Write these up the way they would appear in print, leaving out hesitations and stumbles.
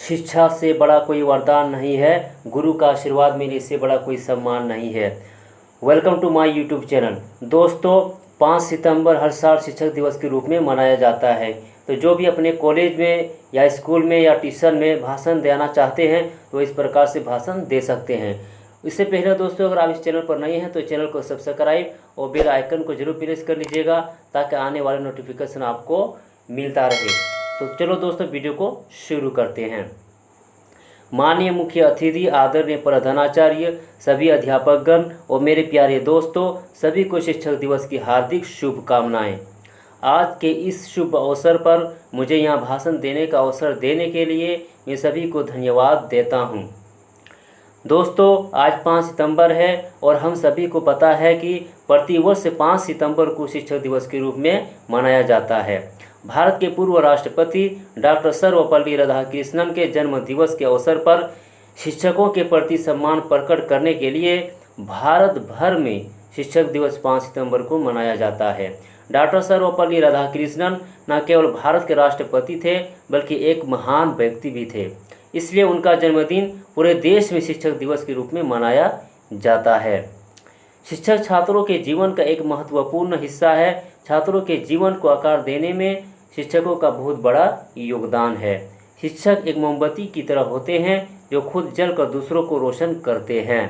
शिक्षा से बड़ा कोई वरदान नहीं है, गुरु का आशीर्वाद मिले इससे बड़ा कोई सम्मान नहीं है। Welcome to my YouTube channel. दोस्तों, 5 सितंबर हर साल शिक्षक दिवस के रूप में मनाया जाता है। तो जो भी अपने कॉलेज में या स्कूल में या ट्यूशन में भाषण देना चाहते हैं तो इस प्रकार से भाषण दे सकते हैं। इससे पहले दोस्तों, अगर आप इस चैनल पर नए हैं तो चैनल को सब्सक्राइब और बेल आइकन को जरूर प्रेस कर लीजिएगा ताकि आने वाले नोटिफिकेशन आपको मिलता रहे। तो चलो दोस्तों, वीडियो को शुरू करते हैं। माननीय मुख्य अतिथि, आदरणीय प्रधानाचार्य, सभी अध्यापकगण और मेरे प्यारे दोस्तों, सभी को शिक्षक दिवस की हार्दिक शुभकामनाएं। आज के इस शुभ अवसर पर मुझे यहाँ भाषण देने का अवसर देने के लिए मैं सभी को धन्यवाद देता हूँ। दोस्तों, आज 5 सितंबर है और हम सभी को पता है कि प्रतिवर्ष 5 सितंबर को शिक्षक दिवस के रूप में मनाया जाता है। भारत के पूर्व राष्ट्रपति डॉक्टर सर्वपल्ली राधाकृष्णन के जन्म दिवस के अवसर पर शिक्षकों के प्रति सम्मान प्रकट करने के लिए भारत भर में शिक्षक दिवस 5 सितंबर को मनाया जाता है। डॉक्टर सर्वपल्ली राधाकृष्णन न केवल भारत के राष्ट्रपति थे बल्कि एक महान व्यक्ति भी थे, इसलिए उनका जन्मदिन पूरे देश में शिक्षक दिवस के रूप में मनाया जाता है। शिक्षक छात्रों के जीवन का एक महत्वपूर्ण हिस्सा है। छात्रों के जीवन को आकार देने में शिक्षकों का बहुत बड़ा योगदान है। शिक्षक एक मोमबत्ती की तरह होते हैं जो खुद जलकर दूसरों को रोशन करते हैं।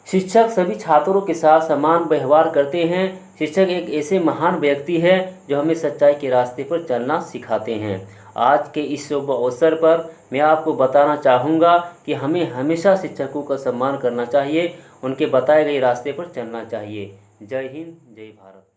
शिक्षक सभी छात्रों के साथ समान व्यवहार करते हैं। शिक्षक एक ऐसे महान व्यक्ति है जो हमें सच्चाई के रास्ते पर चलना सिखाते हैं। आज के इस शुभ अवसर पर मैं आपको बताना चाहूँगा कि हमें हमेशा शिक्षकों का सम्मान करना चाहिए, उनके बताए गए रास्ते पर चलना चाहिए। जय हिंद, जय भारत।